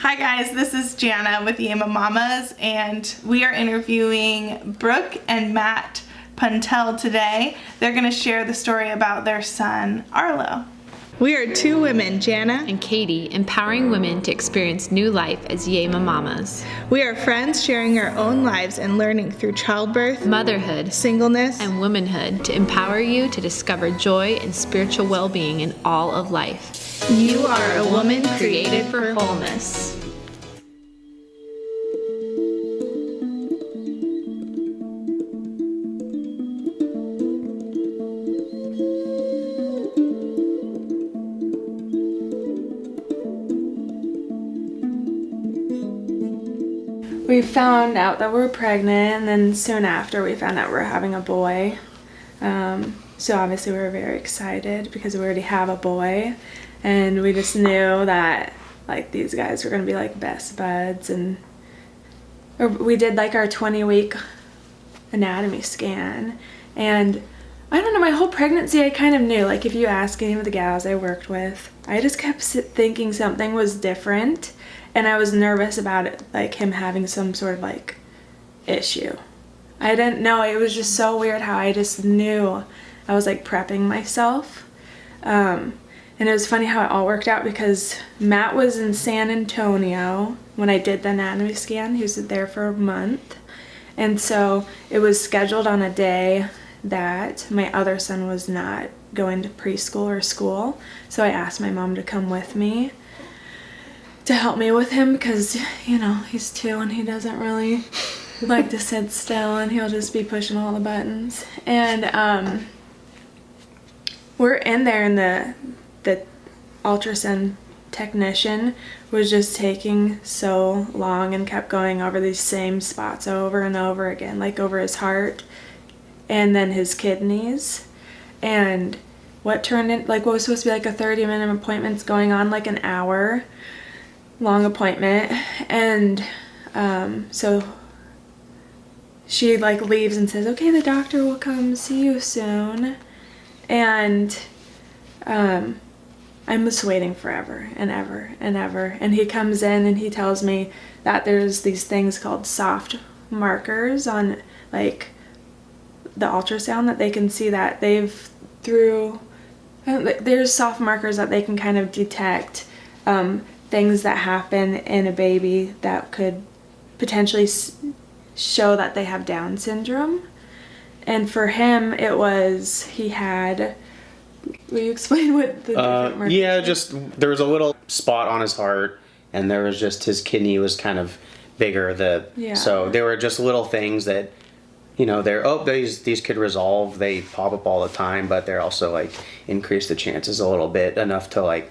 Hi guys, this is Jana with Yama Mamas, and we are interviewing Brooke and Matt Puntel today. They're going to share the story about their son, Arlow. We are two women, Jana and Katie, empowering women to experience new life as Yama Mamas. We are friends sharing our own lives and learning through childbirth, motherhood, singleness, and womanhood to empower you to discover joy and spiritual well-being in all of life. You are a woman created for wholeness. We found out that we were pregnant, and then soon after we found out we were having a boy. So obviously we were very excited because we already have a boy, and we just knew that like these guys were gonna be like best buds. And we did like our 20-week anatomy scan, and I don't know, my whole pregnancy I kind of knew, like if you ask any of the gals I worked with, I just kept thinking something was different. And I was nervous about it, like him having some sort of like issue. I didn't know, it was just so weird how I just knew. I was like prepping myself. And it was funny how it all worked out because Matt was in San Antonio when I did the anatomy scan. He was there for a month. And so it was scheduled on a day that my other son was not going to preschool or school. So I asked my mom to come with me to help me with him because, you know, he's 2 and he doesn't really like to sit still, and he'll just be pushing all the buttons. And we're in there, and the ultrasound technician was just taking so long and kept going over these same spots over and over again, like over his heart and then his kidneys. And what turned in, like what was supposed to be like a 30-minute appointment's going on like an hour long appointment. And so she like leaves and says, okay, the doctor will come see you soon. And I'm just waiting forever and ever and ever. And he comes in and he tells me that there's these things called soft markers on like the ultrasound that they can see that they've there's soft markers that they can kind of detect things that happen in a baby that could potentially show that they have Down syndrome. And for him, it was, he had, will you explain what the different markers yeah, just, there was a little spot on his heart, and there was just, his kidney was kind of bigger. So there were just little things that, you know, these could resolve. They pop up all the time, but they're also like increase the chances a little bit, enough to like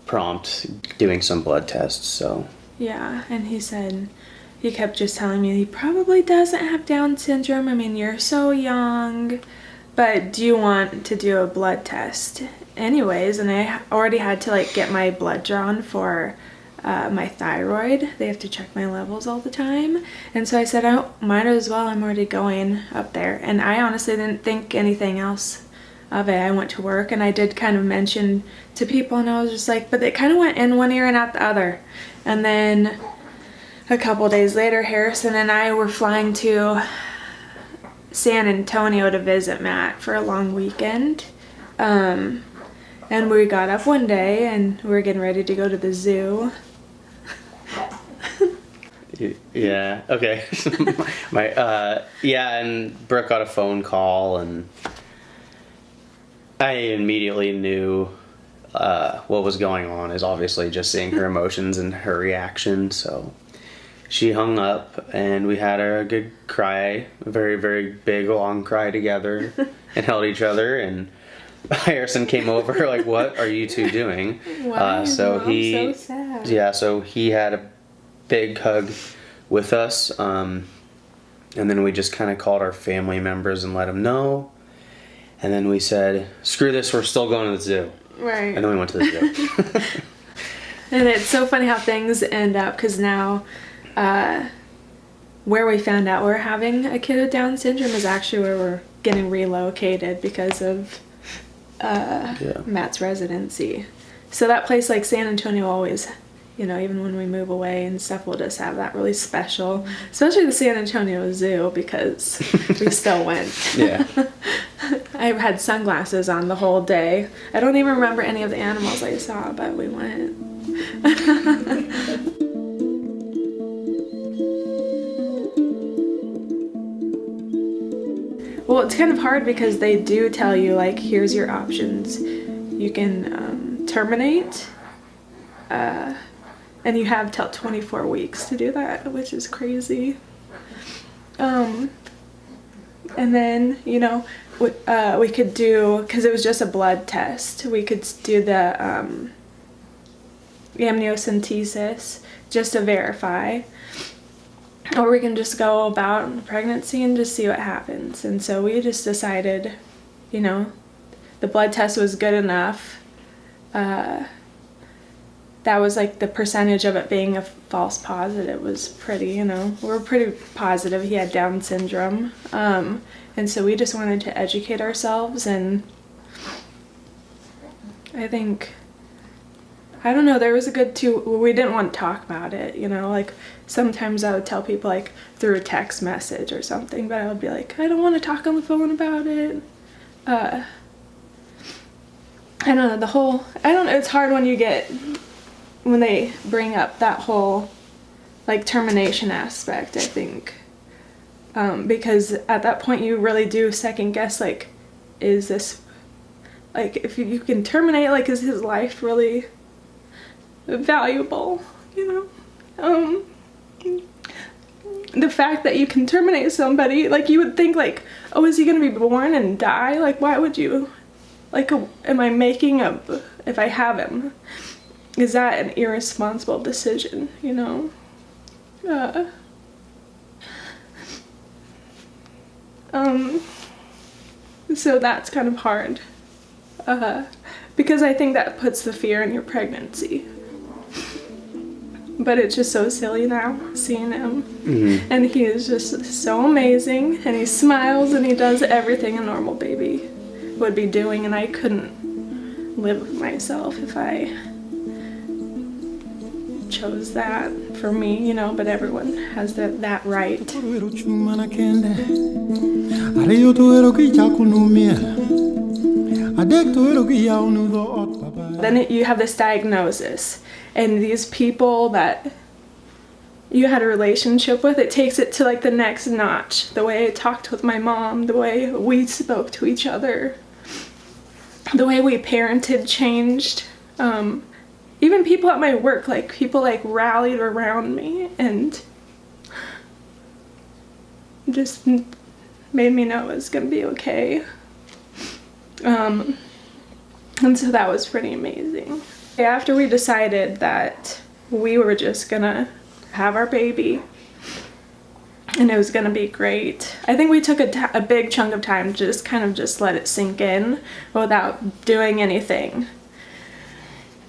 prompt doing some blood tests. So yeah, and he said, he kept just telling me he probably doesn't have Down syndrome. I mean, you're so young, but do you want to do a blood test anyways? And I already had to like get my blood drawn for my thyroid. They have to check my levels all the time. And so I said, I might as well, I'm already going up there. And I honestly didn't think anything else of it. I went to work and I did kind of mention to people, and I was just like, but it kind of went in one ear and out the other. And then a couple days later, Harrison and I were flying to San Antonio to visit Matt for a long weekend. And we got up one day and we were getting ready to go to the zoo. yeah, okay. And Brooke got a phone call, and I immediately knew what was going on, is obviously just seeing her emotions and her reaction. So she hung up, and we had a good cry, a very, very big, long cry together, and held each other. And Harrison came over, like, what are you two doing? Wow, so so sad. Yeah, so he had a big hug with us, and then we just kind of called our family members and let them know. And then we said, screw this, we're still going to the zoo. Right. And then we went to the zoo. And it's so funny how things end up, because now where we found out we're having a kid with Down syndrome is actually where we're getting relocated because of Matt's residency. So that place, like San Antonio, always you know, even when we move away and stuff, we'll just have that really special, especially the San Antonio Zoo, because we still went. Yeah. I had sunglasses on the whole day. I don't even remember any of the animals I saw, but we went. Well, it's kind of hard because they do tell you, like, here's your options. You can terminate, and you have till 24 weeks to do that, which is crazy. And then, you know, we could do, because it was just a blood test, we could do the amniocentesis just to verify. Or we can just go about pregnancy and just see what happens. And so we just decided, you know, the blood test was good enough. That was like the percentage of it being a false positive was pretty, you know, we were pretty positive he had Down syndrome. And so we just wanted to educate ourselves, and I think, I don't know, there was a good we didn't want to talk about it, you know, like sometimes I would tell people like through a text message or something, but I would be like, I don't want to talk on the phone about it. I don't know, it's hard when they bring up that whole like termination aspect, I think, because at that point you really do second guess, like, is this, like, if you can terminate, like, is his life really valuable, you know? The fact that you can terminate somebody, like, you would think, like, oh, is he gonna be born and die? Like, why would you, like, am I making if I have him, is that an irresponsible decision, you know? So that's kind of hard, because I think that puts the fear in your pregnancy. But it's just so silly now, seeing him. Mm-hmm. And he is just so amazing, and he smiles, and he does everything a normal baby would be doing, and I couldn't live with myself if I chose that for me, you know, but everyone has that right. Then you have this diagnosis, and these people that you had a relationship with, it takes it to like the next notch. The way I talked with my mom, the way we spoke to each other, the way we parented changed. Even people at my work, like, people like rallied around me and just made me know it was gonna be okay. And so that was pretty amazing. After we decided that we were just gonna have our baby and it was gonna be great, I think we took a big chunk of time to just let it sink in without doing anything.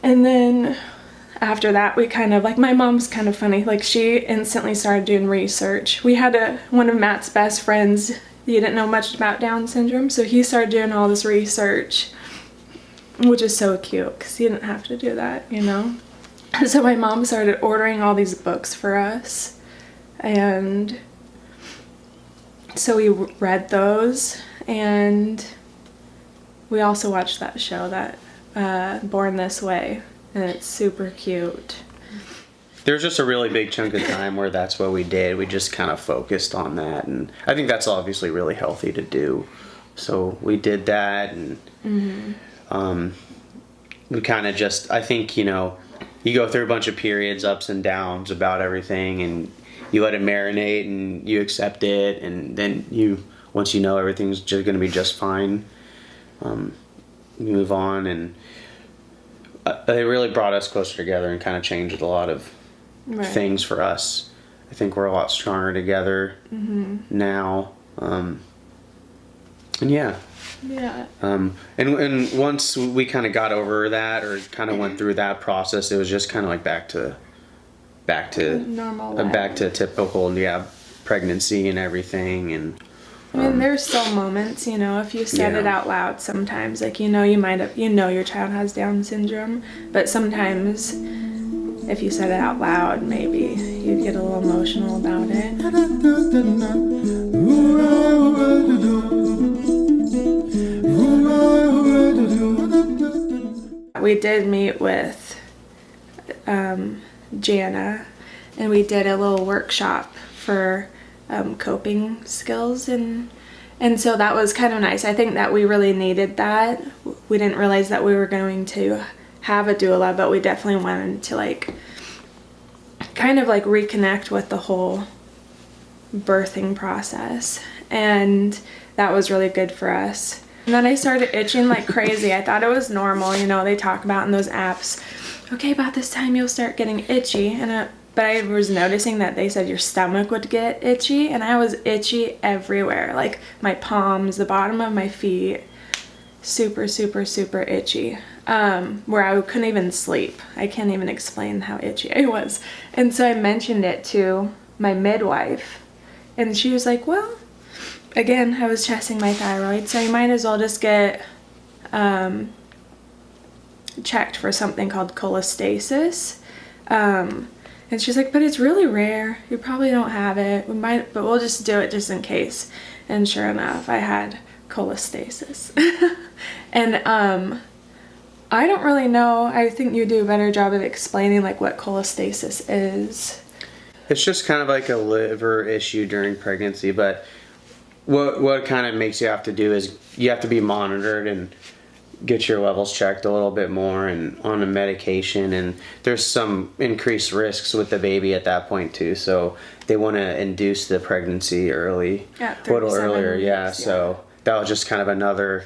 And then after that, we kind of, like, my mom's kind of funny, like, she instantly started doing research. We had one of Matt's best friends, he didn't know much about Down syndrome, so he started doing all this research, which is so cute, because he didn't have to do that, you know? So my mom started ordering all these books for us, and so we read those, and we also watched that show, that Born This Way, and it's super cute. There's just a really big chunk of time where that's what we did. We just kind of focused on that, and I think that's obviously really healthy to do. So we did that, and we kind of just, I think, you know, you go through a bunch of periods, ups and downs about everything, and you let it marinate, and you accept it, and then once you know everything's just going to be just fine, you move on, and it really brought us closer together and kind of changed a lot of things for us. I think we're a lot stronger together now. And yeah. And once we kind of got over that, or kind of went through that process, it was just kind of like back to normal, back to typical, pregnancy and everything. And I mean, there's still moments, you know, if you said it out loud sometimes, like, you know, your child has Down syndrome, but sometimes if you said it out loud, maybe you'd get a little emotional about it. We did meet with Jana, and we did a little workshop for coping skills, and so that was kind of nice. I think that we really needed that. We didn't realize that we were going to have a doula, but we definitely wanted to like kind of like reconnect with the whole birthing process, and that was really good for us. And then I started itching like crazy. I thought it was normal, you know, they talk about in those apps, okay, about this time you'll start getting itchy, but I was noticing that they said your stomach would get itchy, and I was itchy everywhere, like my palms, the bottom of my feet, super, super, super itchy, where I couldn't even sleep. I can't even explain how itchy I was. And so I mentioned it to my midwife, and she was like, well, again, I was testing my thyroid, so you might as well just get checked for something called cholestasis. And she's like, but it's really rare. You probably don't have it. But we'll just do it just in case. And sure enough, I had cholestasis. And I don't really know. I think you do a better job of explaining like what cholestasis is. It's just kind of like a liver issue during pregnancy, but what kind of makes you have to do is you have to be monitored and get your levels checked a little bit more and on a medication, and there's some increased risks with the baby at that point too, so they want to induce the pregnancy early, a little earlier. Yeah, so that was just kind of another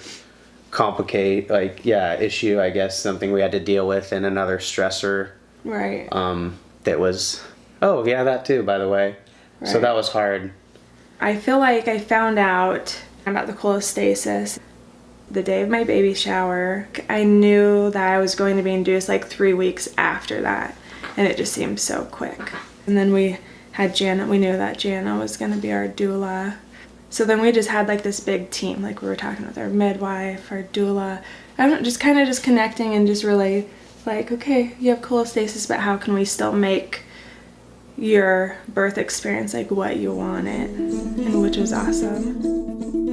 issue, I guess, something we had to deal with, and another stressor, right? That was that too, by the way. Right. So that was hard. I feel like I found out about the cholestasis the day of my baby shower. I knew that I was going to be induced like 3 weeks after that, and it just seemed so quick. And then we had Jana. We knew that Jana was going to be our doula. So then we just had like this big team, like we were talking with our midwife, our doula. I don't know, just kind of just connecting and just really like, okay, you have cholestasis, but how can we still make your birth experience like what you want it, and which was awesome.